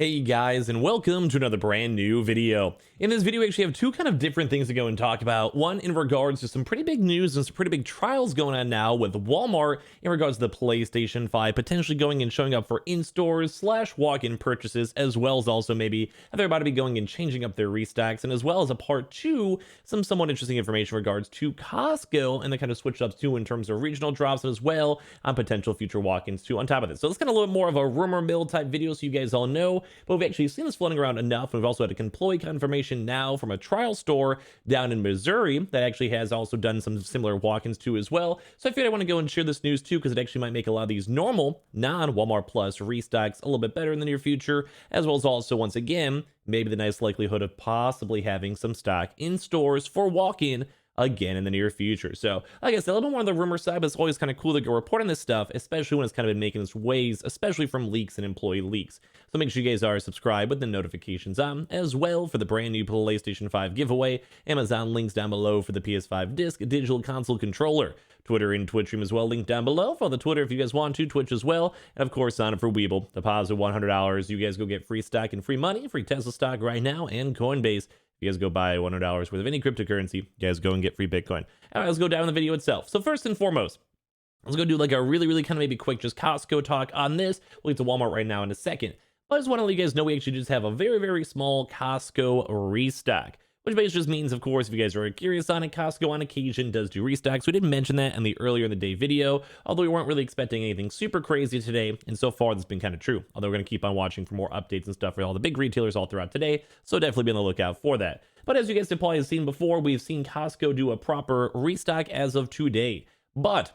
Hey guys, and welcome to another brand new video. In this video, we actually have two kind of different things to go and talk about. One in regards to some pretty big news and some pretty big trials going on now with Walmart in regards to the PlayStation 5 potentially going and showing up for in-stores / walk-in purchases, as well as also maybe they're about to be going and changing up their restocks, and as well as a part two, some somewhat interesting information in regards to Costco and the kind of switch ups too in terms of regional drops, as well on potential future walk-ins too on top of this. So it's kind of a little bit more of a rumor mill type video, so you guys all know. But we've actually seen this floating around enough. We've also had a employee confirmation now from a trial store down in Missouri that actually has also done some similar walk-ins too as well. So I figured I want to go and share this news too, because it actually might make a lot of these normal non-Walmart Plus restocks a little bit better in the near future, as well as also, once again, maybe the nice likelihood of possibly having some stock in stores for walk-in again in the near future. So like I said, a little bit more on the rumor side, but it's always kind of cool to go report on this stuff, especially when it's kind of been making its ways, especially from leaks and employee leaks. So make sure you guys are subscribed with the notifications on as well for the brand new PlayStation 5 giveaway. Amazon links down below for the PS5 disc digital console controller. Twitter and Twitch stream as well, link down below. Follow the Twitter if you guys want to, Twitch as well. And of course, sign up for Weeble. Deposit $100. You guys go get free stock and free money, free Tesla stock right now, and Coinbase. You guys go buy $100 worth of any cryptocurrency, you guys go and get free Bitcoin. All right, let's go down the video itself. So first and foremost, let's go do like a really kind of maybe quick just Costco talk on this. We'll get to Walmart right now in a second. But I just want to let you guys know we actually just have a very small Costco restock, which basically just means, of course, if you guys are curious on it, Costco on occasion does do restocks. We didn't mention that in the earlier in the day video, although we weren't really expecting anything super crazy today, and so far that's been kind of true. Although we're going to keep on watching for more updates and stuff for all the big retailers all throughout today, so definitely be on the lookout for that. But as you guys have probably seen before, we've seen Costco do a proper restock as of today. But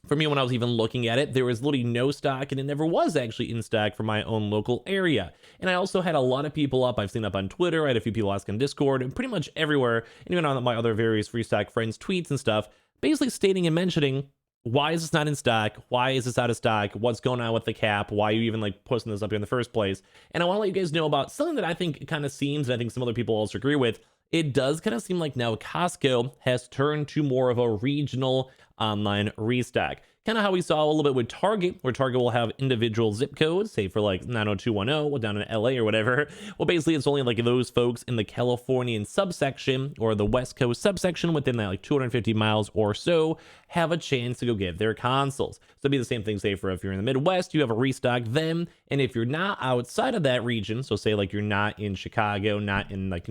for me, when I was even looking at it, there was literally no stock, and it never was actually in stock for my own local area. And I also had a lot of people up. I've seen up on Twitter. I had a few people ask on Discord, and pretty much everywhere, and even on my other various restock friends' tweets and stuff, basically stating and mentioning, why is this not in stock? Why is this out of stock? What's going on with the cap? Why are you even like posting this up here in the first place? And I want to let you guys know about something that I think kind of seems, and I think some other people also agree with. It does kind of seem like now Costco has turned to more of a regional online restock. Kind of how we saw a little bit with Target, where Target will have individual zip codes, say for like 90210, well, down in LA or whatever. Well, basically it's only like those folks in the Californian subsection or the West Coast subsection within that like 250 miles or so have a chance to go get their consoles. So it'd be the same thing, say for if you're in the Midwest, you have a restock then. And if you're not outside of that region, so say like you're not in Chicago, not in like,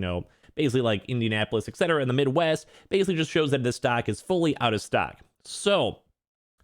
basically like Indianapolis, etc., in the Midwest, basically just shows that the stock is fully out of stock. So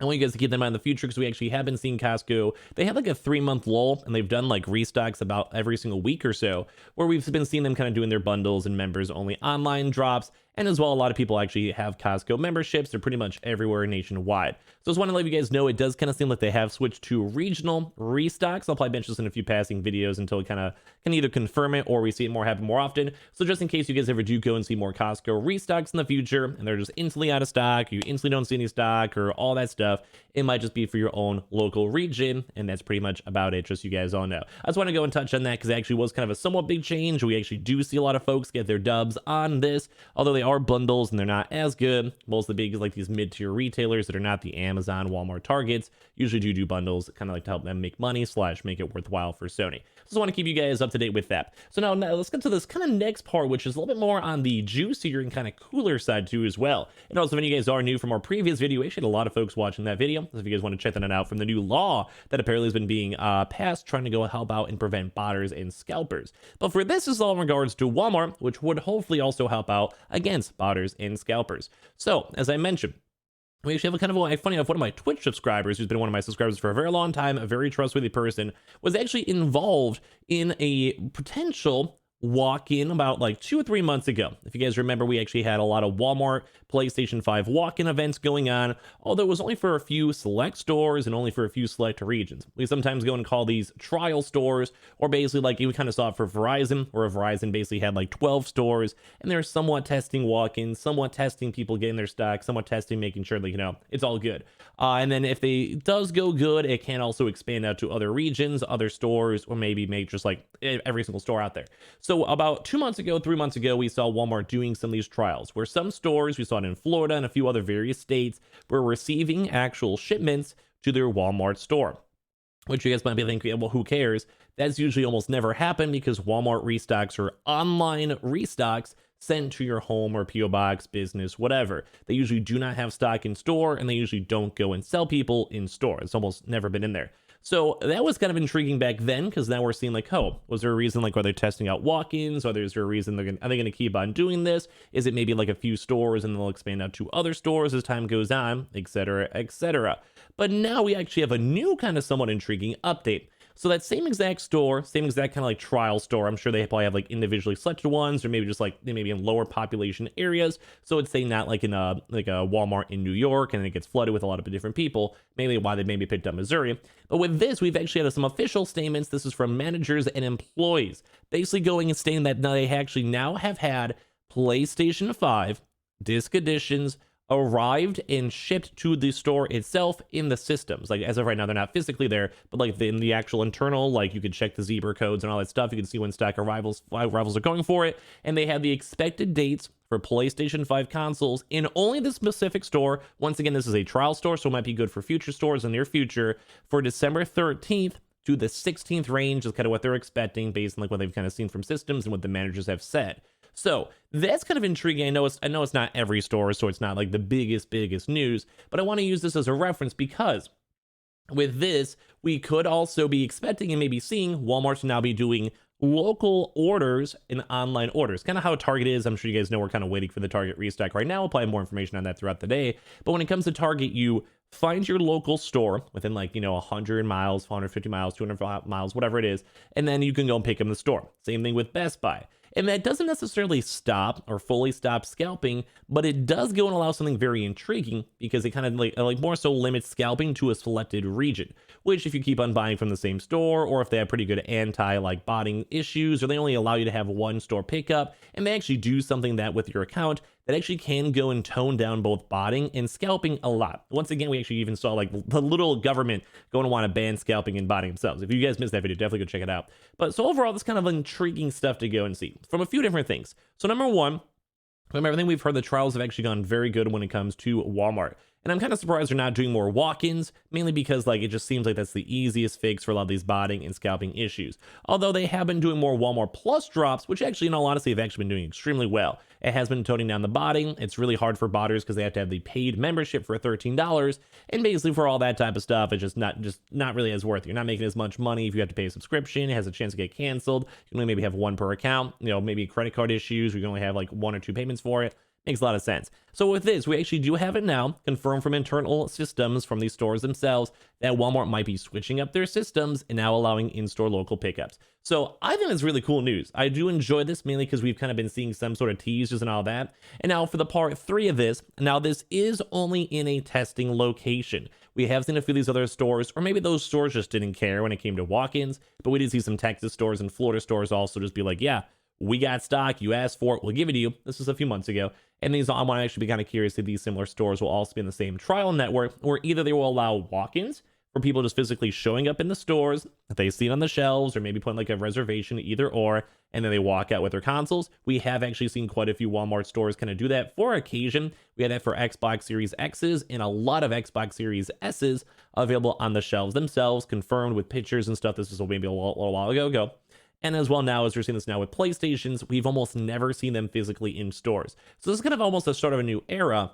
I want you guys to keep that in mind in the future, because we actually have been seeing Costco. They have like a 3-month lull, and they've done like restocks about every single week or so, where we've been seeing them kind of doing their bundles and members only online drops. And as well, a lot of people actually have Costco memberships. They're pretty much everywhere nationwide. So I just want to let you guys know it does kind of seem like they have switched to regional restocks. I'll probably mention this in a few passing videos until we kind of can either confirm it or we see it happen more often. So just in case you guys ever do go and see more Costco restocks in the future and they're just instantly out of stock, you instantly don't see any stock or all that stuff, it might just be for your own local region. And that's pretty much about it, just so you guys all know. I just want to go and touch on that because it actually was kind of a somewhat big change. We actually do see a lot of folks get their dubs on this, although they are bundles and they're not as good. Most of the big, like these mid-tier retailers that are not the Amazon, Walmart, Targets, usually do bundles, kind of like to help them make money / make it worthwhile for Sony. So just want to keep you guys up to date with that. So now let's get to this kind of next part, which is a little bit more on the juicier and kind of cooler side too as well. And also, if any of you guys are new from our previous video, we actually had a lot of folks watching that video. So if you guys want to check that out, from the new law that apparently has been being passed, trying to go help out and prevent botters and scalpers. But for this is all in regards to Walmart, which would hopefully also help out against botters and scalpers. So as I mentioned, we actually have a kind of, funny enough, one of my Twitch subscribers, who's been one of my subscribers for a very long time, a very trustworthy person, was actually involved in a potential walk-in about like 2 or 3 months ago. If you guys remember, we actually had a lot of Walmart PlayStation 5 walk-in events going on, although it was only for a few select stores and only for a few select regions. We sometimes go and call these trial stores, or basically like you kind of saw it for Verizon, where Verizon basically had like 12 stores, and they're somewhat testing walk-ins, somewhat testing people getting their stock, somewhat testing, making sure that, it's all good. And then if it does go good, it can also expand out to other regions, other stores, or maybe make just like every single store out there. So about 2 months ago, 3 months ago, we saw Walmart doing some of these trials where some stores, we saw it in Florida and a few other various states, were receiving actual shipments to their Walmart store. which you guys might be thinking, well, who cares? That's usually almost never happened because Walmart restocks are online restocks sent to your home or PO box, business, whatever. They usually do not have stock in store, and they usually don't go and sell people in store. It's almost never been in there. So that was kind of intriguing back then, because now we're seeing like, oh, was there a reason, like, are they testing out walk-ins? Is there a reason are they going to keep on doing this? Is it maybe like a few stores and they'll expand out to other stores as time goes on, etc., etc. But now we actually have a new kind of somewhat intriguing update. So that same exact store, same exact kind of like trial store, I'm sure they probably have like individually selected ones, or maybe just like they may be in lower population areas. So it's say not like in a Walmart in New York and it gets flooded with a lot of different people, mainly why they maybe picked up Missouri. But with this, we've actually had some official statements. This is from managers and employees, basically going and stating that now they actually now have had PlayStation 5 disc editions arrived and shipped to the store itself in the systems. Like, as of right now, they're not physically there, but like in the actual internal, like you could check the zebra codes and all that stuff. You can see when stock arrivals are going for it, and they have the expected dates for PlayStation 5 consoles in only the specific store. Once again, this is a trial store, so it might be good for future stores in the near future, for December 13th to the 16th range is kind of what they're expecting based on like what they've kind of seen from systems and what the managers have said. So that's kind of intriguing. I know it's not every store, so it's not like the biggest news, but I want to use this as a reference because with this, we could also be expecting and maybe seeing Walmart to now be doing local orders and online orders. Kind of how Target is. I'm sure you guys know we're kind of waiting for the Target restock right now. I'll probably have more information on that throughout the day. But when it comes to Target, you find your local store within 100 miles, 150 miles, 200 miles, whatever it is, and then you can go and pick them in the store. Same thing with Best Buy. And that doesn't necessarily stop or fully stop scalping, but it does go and allow something very intriguing because it kind of like more so limits scalping to a selected region, which if you keep on buying from the same store, or if they have pretty good like botting issues, or they only allow you to have one store pickup, and they actually do something that with your account, that actually can go and tone down both botting and scalping a lot. Once again, we actually even saw like the little government going to want to ban scalping and botting themselves. If you guys missed that video, definitely go check it out. But so overall, this kind of intriguing stuff to go and see from a few different things. So number one, from everything we've heard, the trials have actually gone very good when it comes to Walmart. And I'm kind of surprised they're not doing more walk-ins, mainly because like it just seems like that's the easiest fix for a lot of these botting and scalping issues. Although they have been doing more Walmart Plus drops, which actually in all honesty have actually been doing extremely well. It has been toning down the botting. It's really hard for botters because they have to have the paid membership for $13, and basically for all that type of stuff, it's just not really as worth it. You're not making as much money if you have to pay a subscription. It has a chance to get canceled. You can only maybe have one per account. Maybe credit card issues. We can only have like one or two payments for it. Makes a lot of sense. So with this, we actually do have it now confirmed from internal systems from these stores themselves that Walmart might be switching up their systems and now allowing in-store local pickups. So I think it's really cool news. I do enjoy this mainly because we've kind of been seeing some sort of teasers and all that. And now for the part 3 of this, now this is only in a testing location. We have seen a few of these other stores, or maybe those stores just didn't care when it came to walk-ins, but we did see some Texas stores and Florida stores also just be like, yeah, we got stock, you asked for it, we'll give it to you. This was a few months ago. And these, I want to actually be kind of curious if these similar stores will also be in the same trial network, or either they will allow walk-ins for people just physically showing up in the stores that they see it on the shelves, or maybe putting like a reservation, either or, and then they walk out with their consoles. We have actually seen quite a few Walmart stores kind of do that for occasion. We had that for Xbox Series X's and a lot of Xbox Series S's available on the shelves themselves, confirmed with pictures and stuff. This was maybe a little while ago. And as well now, as we're seeing this now with PlayStations, we've almost never seen them physically in stores. So this is kind of almost a start of a new era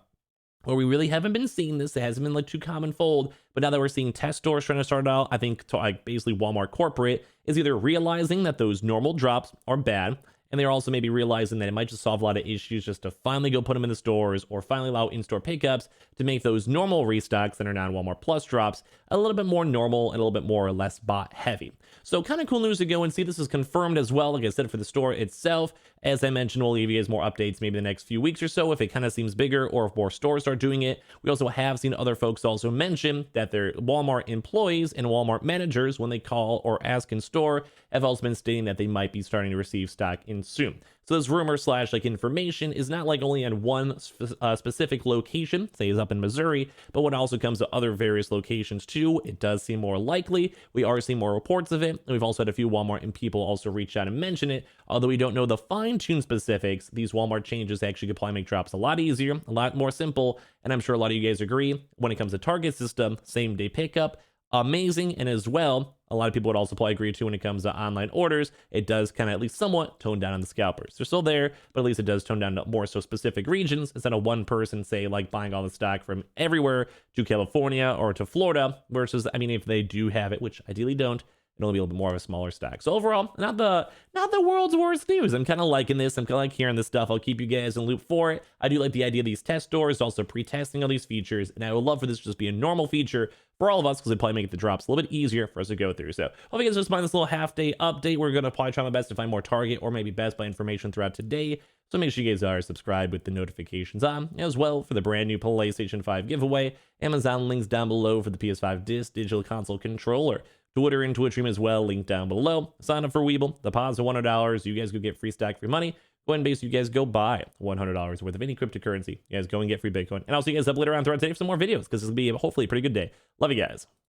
where we really haven't been seeing this. It hasn't been like too common fold, but now that we're seeing test stores trying to start out, I think like basically Walmart corporate is either realizing that those normal drops are bad, and they're also maybe realizing that it might just solve a lot of issues just to finally go put them in the stores, or finally allow in-store pickups to make those normal restocks that are non-Walmart Plus drops a little bit more normal and a little bit more or less bot heavy. So kind of cool news to go and see. This is confirmed as well, like I said, for the store itself. As I mentioned, we'll give you guys more updates maybe the next few weeks or so if it kind of seems bigger, or if more stores start doing it. We also have seen other folks also mention that their Walmart employees and Walmart managers, when they call or ask in store, have also been stating that they might be starting to receive stock in soon. So this rumor slash like information is not like only on one specific location, say is up in Missouri, but when it also comes to other various locations too, it does seem more likely. We are seeing more reports of it. And we've also had a few Walmart and people also reach out and mention it. Although we don't know the fine-tuned specifics, these Walmart changes actually could probably make drops a lot easier, a lot more simple. And I'm sure a lot of you guys agree when it comes to Target system, same day pickup. amazing. And as well, a lot of people would also probably agree to when it comes to online orders, it does kind of at least somewhat tone down on the scalpers. They're still there, but at least it does tone down to more so specific regions instead of one person, say, like buying all the stock from everywhere to California or to Florida, versus, I mean, if they do have it, which ideally don't, it'll be a little bit more of a smaller stack. So overall, not the world's worst news. I'm kind of liking this. I'm kind of like hearing this stuff. I'll keep you guys in loop for it. I do like the idea of these test stores, also pre-testing all these features, and I would love for this to just be a normal feature for all of us, because it probably make the drops a little bit easier for us to go through. So hope you guys just mind this little half-day update. We're going to probably try my best to find more Target or maybe Best Buy information throughout today. So make sure you guys are subscribed with the notifications on, as well for the brand new PlayStation 5 giveaway. Amazon links down below for the PS5 Digital Console Controller. Twitter and Twitch stream as well, link down below. Sign up for Weeble, deposit $100. You guys go get free stack, free money. Coinbase, you guys go buy $100 worth of any cryptocurrency. You guys go and get free Bitcoin. And I'll see you guys up later on throughout today for some more videos, because this will be hopefully a pretty good day. Love you guys.